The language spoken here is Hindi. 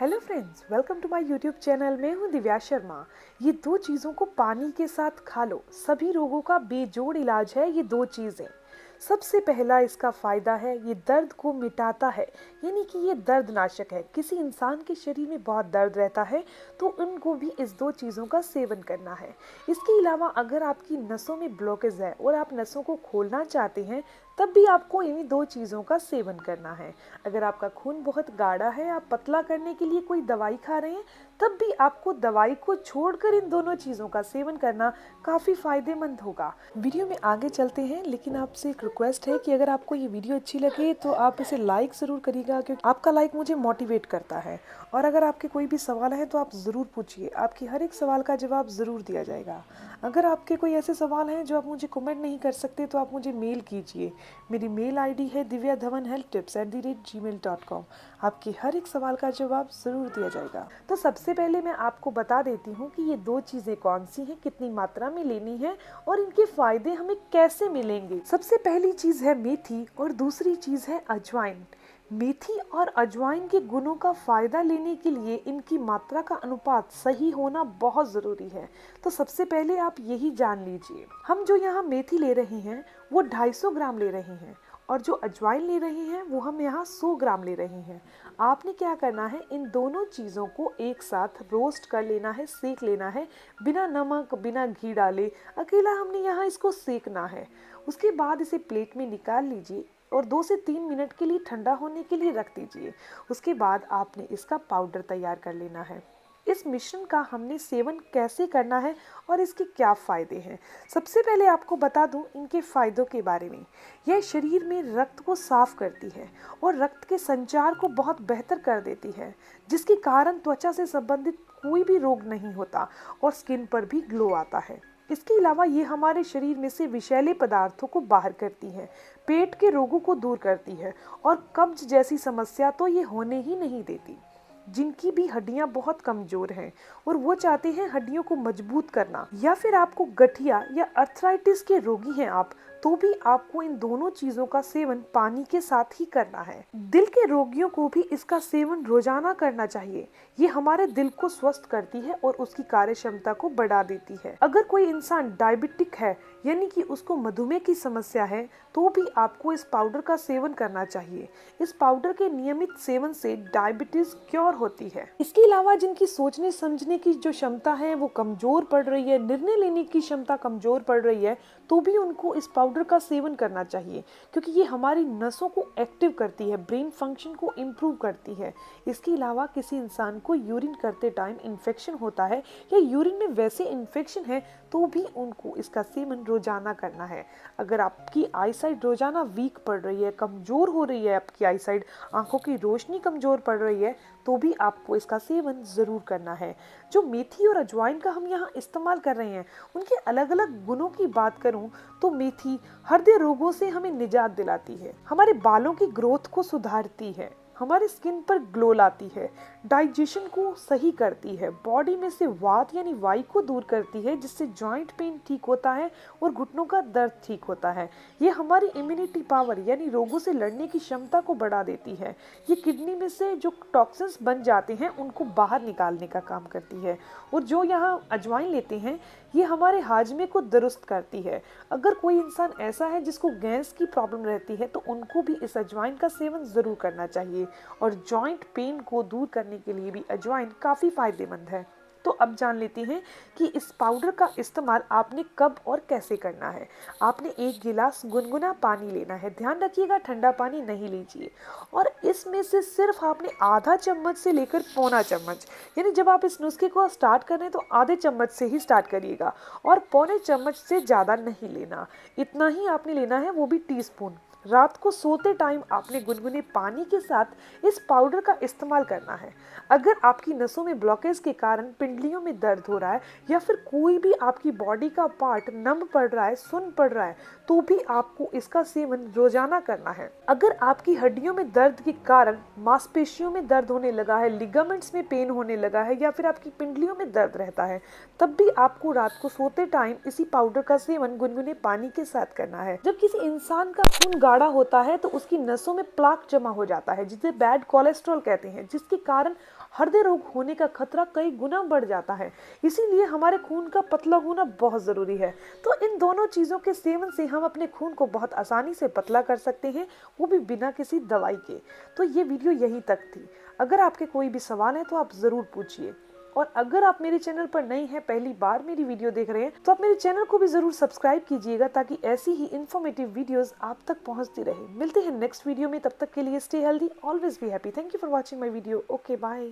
Hello friends, welcome to my YouTube channel. मैं हूं दिव्या शर्मा। ये दो चीज़ों को पानी के साथ खा लो, सभी रोगों का बेजोड़ इलाज है ये दो चीज़ें। सबसे पहला इसका फ़ायदा है, ये दर्द को मिटाता है, यानी कि ये दर्दनाशक है। किसी इंसान के शरीर में बहुत दर्द रहता है तो उनको भी इस दो चीज़ों का सेवन करना है। इसके अलावा अगर आपकी नसों में ब्लॉकेज है और आप नसों को खोलना चाहते हैं तब भी आपको इन्हीं दो चीज़ों का सेवन करना है। अगर आपका खून बहुत गाढ़ा है, आप पतला करने के लिए कोई दवाई खा रहे हैं, तब भी आपको दवाई को छोड़कर इन दोनों चीज़ों का सेवन करना काफ़ी फ़ायदेमंद होगा। वीडियो में आगे चलते हैं, लेकिन आपसे एक रिक्वेस्ट है कि अगर आपको ये वीडियो अच्छी लगे तो आप इसे लाइक ज़रूर करिएगा, क्योंकि आपका लाइक मुझे मोटिवेट करता है। और अगर आपके कोई भी सवाल है तो आप ज़रूर पूछिए, आपकी हर एक सवाल का जवाब ज़रूर दिया जाएगा। अगर आपके कोई ऐसे सवाल हैं जो आप मुझे कमेंट नहीं कर सकते तो आप मुझे मेल कीजिए। मेरी मेल आईडी है divyadhawanhealthtips@gmail.com। आपके हर एक सवाल का जवाब ज़रूर दिया जाएगा। तो सबसे पहले मैं आपको बता देती हूँ कि ये दो चीज़ें कौन सी हैं, कितनी मात्रा में लेनी है और इनके फ़ायदे हमें कैसे मिलेंगे। सबसे पहली चीज़ है मेथी और दूसरी चीज़ है अजवाइन। मेथी और अजवाइन के गुणों का फायदा लेने के लिए इनकी मात्रा का अनुपात सही होना बहुत ज़रूरी है। तो सबसे पहले आप यही जान लीजिए, हम जो यहाँ मेथी ले रहे हैं वो 250 ग्राम ले रहे हैं और जो अजवाइन ले रहे हैं वो हम यहाँ 100 ग्राम ले रहे हैं। आपने क्या करना है, इन दोनों चीज़ों को एक साथ रोस्ट कर लेना है, सेक लेना है, बिना नमक बिना घी डाले। अकेला हमने यहाँ इसको सेकना है। उसके बाद इसे प्लेट में निकाल लीजिए और 2 से 3 मिनट के लिए ठंडा होने के लिए रख दीजिए। उसके बाद आपने इसका पाउडर तैयार कर लेना है। इस मिश्रण का हमने सेवन कैसे करना है और इसके क्या फ़ायदे हैं। सबसे पहले आपको बता दूं इनके फ़ायदों के बारे में। यह शरीर में रक्त को साफ करती है और रक्त के संचार को बहुत बेहतर कर देती है, जिसके कारण त्वचा से संबंधित कोई भी रोग नहीं होता और स्किन पर भी ग्लो आता है। इसके अलावा ये हमारे शरीर में से विषैले पदार्थों को बाहर करती है, पेट के रोगों को दूर करती है और कब्ज जैसी समस्या तो ये होने ही नहीं देती। जिनकी भी हड्डियां बहुत कमजोर हैं और वो चाहते हैं हड्डियों को मजबूत करना, या फिर आपको गठिया या अर्थराइटिस के रोगी हैं आप, तो भी आपको इन दोनों चीजों का सेवन पानी के साथ ही करना है। दिल के रोगियों को भी इसका सेवन रोजाना करना चाहिए। ये हमारे दिल को स्वस्थ करती है और उसकी कार्य क्षमता को बढ़ा देती है। अगर कोई इंसान डायबिटिक है, यानी कि उसको मधुमेह की समस्या है, तो भी आपको इस पाउडर का सेवन करना चाहिए। इस पाउडर के नियमित सेवन से डायबिटीज क्योर होती है। इसके अलावा जिनकी सोचने समझने की जो क्षमता है वो कमजोर पड़ रही है, निर्णय लेने की क्षमता कमजोर पड़ रही है, तो भी उनको इस पाउडर का सेवन करना चाहिए, क्योंकि ये हमारी नसों को एक्टिव करती है, ब्रेन फंक्शन को इम्प्रूव करती है। इसके अलावा किसी इंसान को यूरिन करते टाइम इन्फेक्शन होता है या यूरिन में वैसे इन्फेक्शन है, तो भी उनको इसका सेवन रोजाना करना है। अगर आपकी आईसाइट रोजाना वीक पड़ रही है, कमजोर हो रही है आपकी आईसाइट, आंखों की रोशनी कमजोर पड़ रही है, तो भी आपको इसका सेवन ज़रूर करना है। जो मेथी और अजवाइन का हम यहाँ इस्तेमाल कर रहे हैं, उनके अलग अलग गुणों की बात करूँ तो मेथी हृदय रोगों से हमें निजात दिलाती है, हमारे बालों की ग्रोथ को सुधारती है, हमारे स्किन पर ग्लो लाती है, डाइजेशन को सही करती है, बॉडी में से वात यानी वायु को दूर करती है, जिससे जॉइंट पेन ठीक होता है और घुटनों का दर्द ठीक होता है। ये हमारी इम्यूनिटी पावर यानी रोगों से लड़ने की क्षमता को बढ़ा देती है। ये किडनी में से जो टॉक्सिन्स बन जाते हैं उनको बाहर निकालने का काम करती है। और जो यहाँ अजवाइन लेते हैं, ये हमारे हाजमे को दुरुस्त करती है। अगर कोई इंसान ऐसा है जिसको गैस की प्रॉब्लम रहती है, तो उनको भी इस अजवाइन का सेवन ज़रूर करना चाहिए। और जॉइंट पेन को दूर करने के लिए भी अजवाइन काफ़ी फ़ायदेमंद है। तो अब जान लेते हैं कि इस पाउडर का इस्तेमाल आपने कब और कैसे करना है। आपने 1 गिलास गुनगुना पानी लेना है, ध्यान रखिएगा ठंडा पानी नहीं लीजिए, और इसमें से सिर्फ आपने आधा चम्मच से लेकर पौना चम्मच, यानी जब आप इस नुस्खे को स्टार्ट कर रहे हैं तो आधे चम्मच से ही स्टार्ट करिएगा और पौने चम्मच से ज़्यादा नहीं लेना। इतना ही आपने लेना है, वो भी टीस्पून। रात को सोते टाइम आपने गुनगुने पानी के साथ इस पाउडर का इस्तेमाल करना है। अगर आपकी नसों में ब्लॉकेज के कारण पिंडलियों में दर्द हो रहा है या फिर कोई भी आपकी बॉडी का पार्ट नम पड़ रहा है, सुन्न पड़ रहा है, तो भी आपको इसका सेवन रोजाना करना है। अगर आपकी हड्डियों में दर्द के कारण मांसपेशियों में दर्द होने लगा है, लिगामेंट्स में पेन होने लगा है या फिर आपकी पिंडलियों में दर्द रहता है, तब भी आपको रात को सोते टाइम इसी पाउडर का सेवन गुनगुने पानी के साथ करना है। जब किसी इंसान का खून गाढ़ा होता है तो उसकी नसों में प्लाक जमा हो जाता है, जिसे बैड कोलेस्ट्रॉल कहते हैं, जिसके कारण हृदय रोग होने का खतरा कई गुना बढ़ जाता है। इसीलिए हमारे खून का पतला होना बहुत जरूरी है। तो इन दोनों चीजों के सेवन से हम अपने खून को बहुत आसानी से पतला कर सकते हैं, वो भी बिना किसी दवाई के। तो ये वीडियो यहीं तक थी। अगर आपके कोई भी सवाल है तो आप जरूर पूछिए। और अगर आप मेरे चैनल पर नए हैं, पहली बार मेरी वीडियो देख रहे हैं, तो आप मेरे चैनल को भी जरूर सब्सक्राइब कीजिएगा ताकि ऐसी ही इन्फॉर्मेटिव वीडियोस आप तक पहुंचती रहे। मिलते हैं नेक्स्ट वीडियो में, तब तक के लिए stay healthy, always be happy. Thank you for watching my video. Okay, bye.